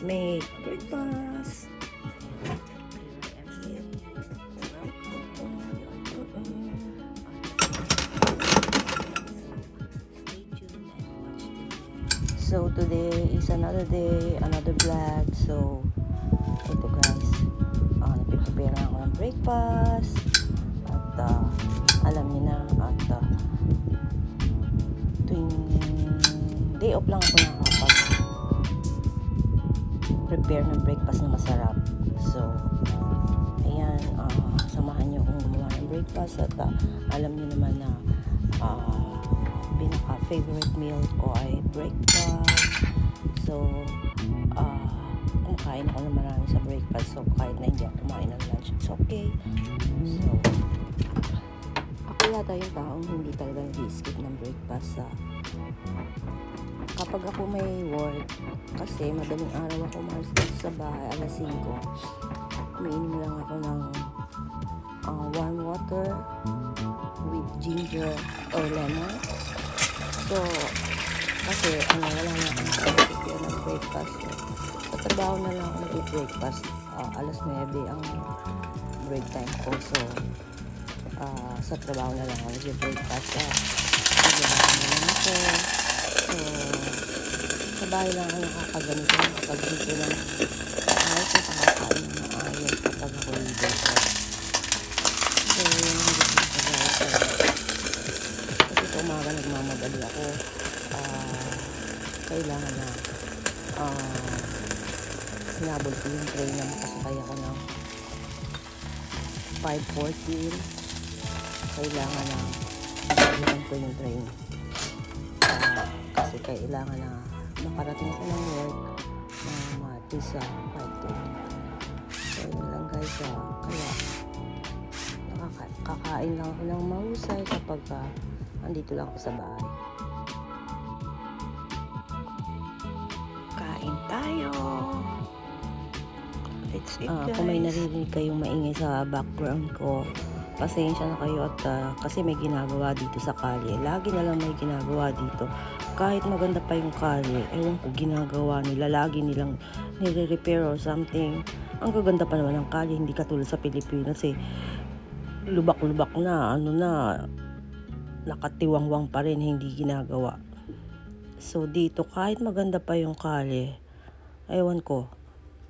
make breakfast. So today is another day, another vlog. So ito guys, nagpiprepare na ako ng breakfast. At alam niyo na, at tuwing day off lang ako nakakapag-prepare ng breakfast na masarap. So ayan, samahan niyo akong gumawa ng breakfast. At alam niyo naman na pinaka-favorite meal ko ay breakfast. So, kumakain ako ng marami sa breakfast. So, kahit na hindi ako kumain ng lunch, it's okay. So, ako yata yung taong hindi talaga nag-skip ng breakfast. Kapag ako may work, kasi madaling araw ako umalis dito sa bahay, alas 5, umiinom lang ako ng warm water with ginger or lemon. So, kasi wala na akong prepare ng breakfast. Sa trabaho na lang ako nag-breakfast. Alas 9 ang break time ko. So, sa trabaho na lang ako nag-breakfast. Nag-breakfast na lang ako. So, sa bahay lang ako nakakaganito. Nakakaganito ng ayos na pakakain na maayos kapag ako nag-breakfast. So, yun ang gusto ko sa guys. Kasi sa umaga nagmamadali ako. Kailangan na sinabol ko yung train na makasakay ako ng 5:14. Kailangan na sabihan ko yung train. Kasi kailangan na makarating ko ng work at least 5:30. So yun lang guys. Kaya kakain lang ako ng mahusay kapag andito lang ako sa bahay. Kain tayo. Let's eat guys. Kung may naririnig kayong maingay sa background ko, pasensya na kayo at kasi may ginagawa dito sa kalye. Lagi na lang may ginagawa dito. Kahit maganda pa yung kalye, ewan ko ginagawa nila. Lagi nilang nire-repair or something. Ang gaganda pa naman ng kalye, hindi katulad sa Pilipinas lubak-lubak na, nakatiwangwang pa rin, hindi ginagawa. So dito, kahit maganda pa yung kalye, ewan ko,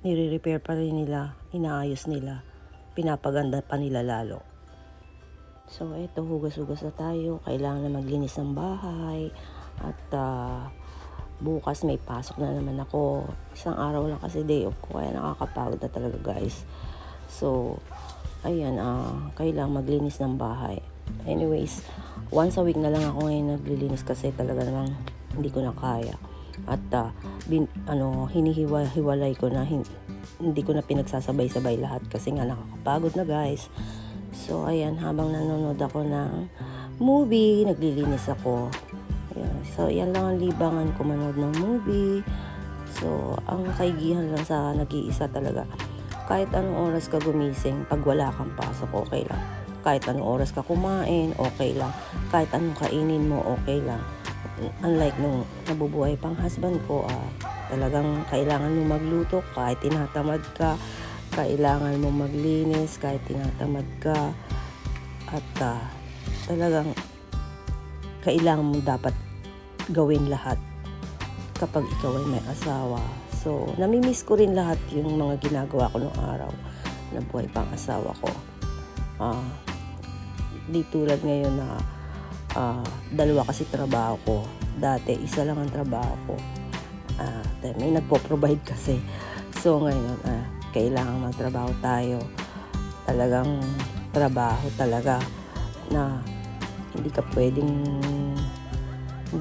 nire-repair pa rin nila, inaayos nila, pinapaganda pa nila lalo. So eto, hugas-hugas na tayo, kailangan na maglinis ng bahay, at bukas may pasok na naman ako. Isang araw lang kasi day off ko, kaya nakakapagod na talaga guys. So ayan, kailangan maglinis ng bahay. Anyways, once a week na lang ako ngayon naglilinis kasi talaga namang hindi ko na kaya. At hinihiwalay ko na, hindi ko na pinagsasabay-sabay lahat kasi nga nakakapagod na guys. So ayan, habang nanonood ako ng movie, naglilinis ako. Ayan. So yan lang ang libangan ko, manood ng movie. So ang kaigihan lang sa nag-iisa talaga, kahit anong oras ka gumising, pag wala kang pasok, okay lang. Kahit anong oras ka kumain, okay lang. Kahit anong kainin mo, okay lang. Unlike nung nabubuhay pang husband ko, talagang kailangan mo magluto kahit tinatamad ka. Kailangan mo maglinis kahit tinatamad ka. At talagang kailangan mo dapat gawin lahat kapag ikaw ay may asawa. So, namimiss ko rin lahat yung mga ginagawa ko noong araw na buhay pang asawa ko. Di tulad ngayon na dalawa kasi trabaho ko. Dati, isa lang ang trabaho ko. May nagpo-provide kasi. So, ngayon, kailangan magtrabaho tayo. Talagang trabaho talaga na hindi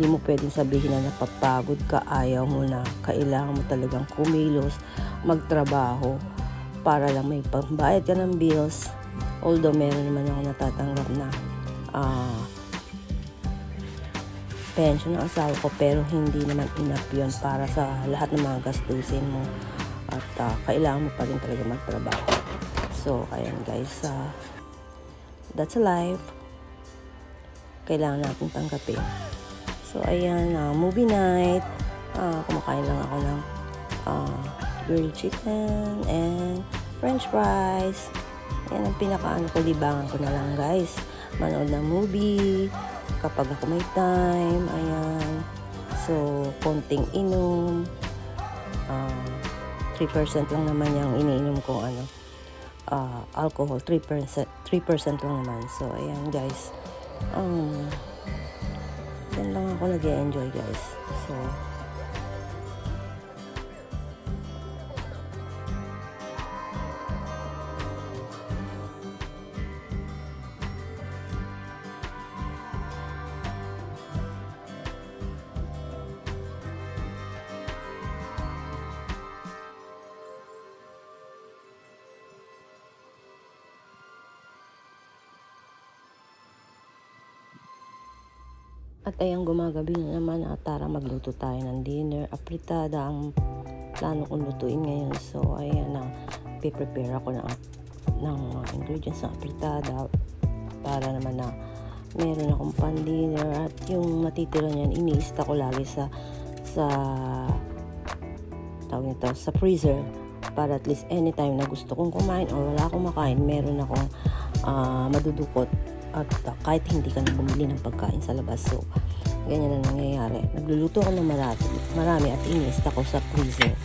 mo pwedeng sabihin na napapagod ka, ayaw mo na. Kailangan mo talagang kumilos, magtrabaho para lang may pambayad ka ng bills. Although meron naman ako natatanggap na pension ng asawa ko, pero hindi naman enough yun para sa lahat ng mga gastusin mo. At kailangan mo pa rin talaga magtrabaho. So ayan guys, that's a life. Kailangan natin tanggapin. So ayan, movie night. Kumakain lang ako ng grilled chicken, and french fries. Yan ang pinakaano ko, libangan ko na lang guys. Manood ng movie, kapag ako may time, ayan. So, konting inom. 3% lang naman yung iniinom kong alcohol. 3% lang naman. So, ayan guys. Yan lang ako nag-enjoy guys. So, at ayang gumagabi na naman at tara magluto tayo ng dinner. Apritada ang plano kong lutuin ngayon. So ayan na, prepare ako ng ingredients ng apritada para naman na meron akong pan dinner. At yung matitira niyan, iniista ko lagi sa tawag nito, sa freezer, para at least anytime na gusto kong kumain o wala akong makain, meron akong madudukot. At kahit hindi ka na bumili ng pagkain sa labas. So, ganyan na nangyayari. Nagluluto ako ng marami at iniista ko sa freezer.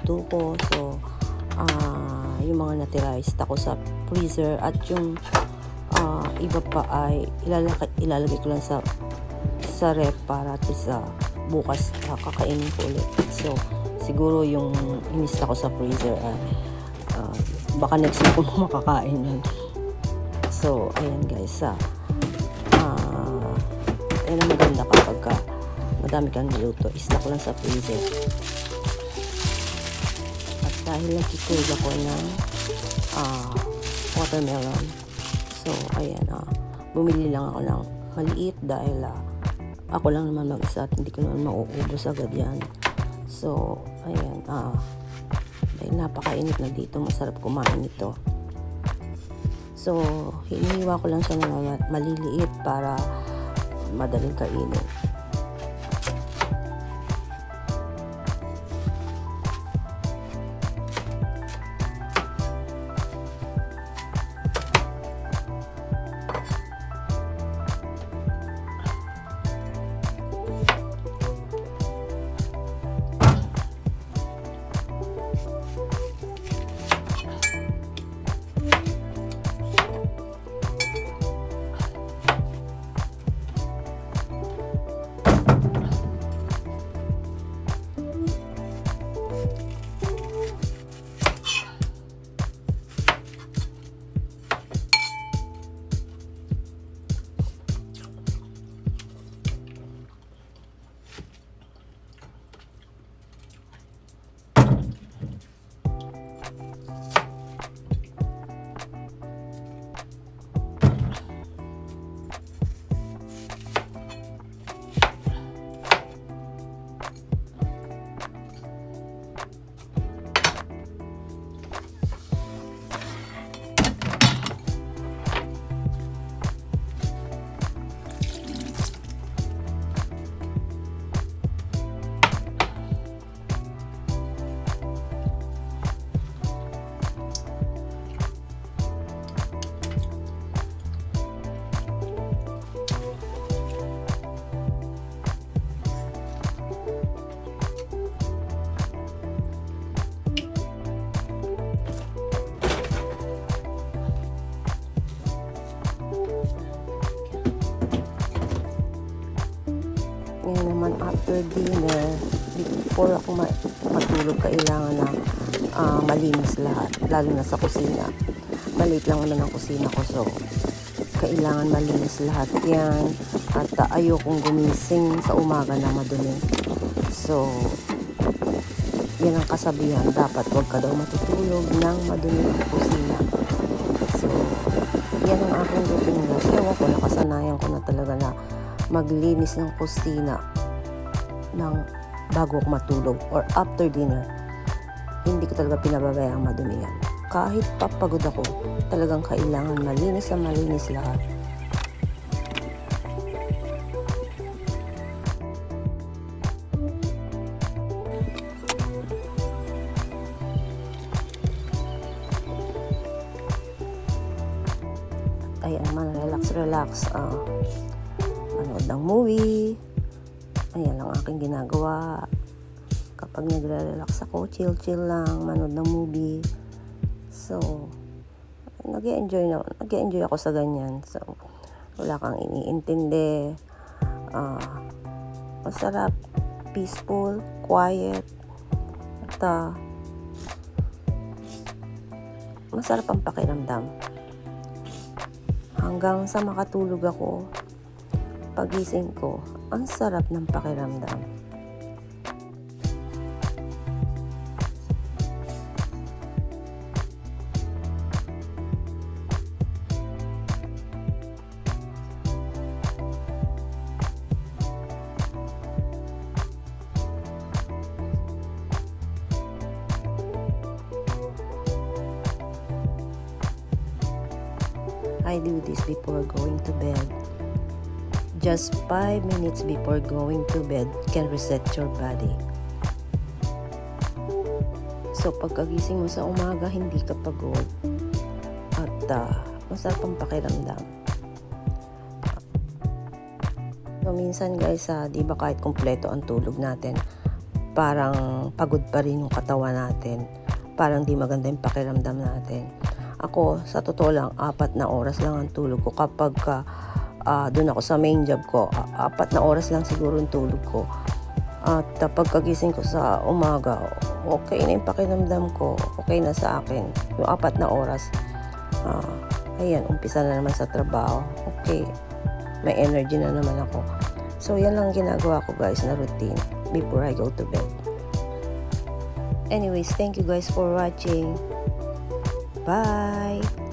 niluluto ko. So, yung mga natira is ko sa freezer at yung iba pa ay ilalagay ko lang sa rep para at least bukas kakainin ko ulit. So, siguro yung inista ko sa freezer baka next week ko makakain yun. So, ayan guys, ayan ang maganda kapag madami kang niluto, isla ko lang sa freezer. At dahil nagkikrig ako ng watermelon, so ayan, bumili lang ako ng maliit dahil ako lang naman mag-isa at hindi ko naman mauubos agad yan. So, ayan, dahil napakainit na dito, masarap kumain ito. So, hinihiwa ko lang siya ng maliliit para madaling kainin. Ngayon naman after dinner, before ako matulog, kailangan na malinis lahat, lalo na sa kusina. Maliit lang naman ang kusina ko, so kailangan malinis lahat yan. At ayokong gumising sa umaga na madumi. So, yan ang kasabihan, dapat wag ka daw matutulog ng madumi ang kusina. So, yan ang aking routine guys. Ewan ko, nakasanayan ko na talaga na maglinis ng kusina bago ako matulog or after dinner. Hindi ko talaga pinababayang madumi yan. Kahit papagod ako, talagang kailangan malinis na malinis lahat. Ayan naman, relax. Manood ng movie. Ayan lang aking ginagawa. Kapag nagre-relax ako, chill lang, manood ng movie. So, nag-e-enjoy ako sa ganyan. So, wala kang iniintindi. Masarap, peaceful, quiet. At masarap ang pakiramdam. Hanggang sa makatulog ako, pagising ko, ang sarap ng pakiramdam. I do this before going to bed. Just 5 minutes before going to bed can reset your body. So, pagkagising mo sa umaga, hindi ka pagod. At masarap ang pakiramdam. So, minsan guys, di ba kahit kumpleto ang tulog natin, parang pagod pa rin yung katawan natin. Parang di maganda yung pakiramdam natin. Ako, sa totoo lang, 4 na oras lang ang tulog ko kapag doon ako sa main job ko. 4 na oras lang siguro yung tulog ko. At pagkagising ko sa umaga, okay na yung pakiramdam ko. Okay na sa akin. Yung 4 na oras. Ayan, umpisa na naman sa trabaho. Okay, may energy na naman ako. So, yan lang ginagawa ko guys na routine before I go to bed. Anyways, thank you guys for watching. Bye!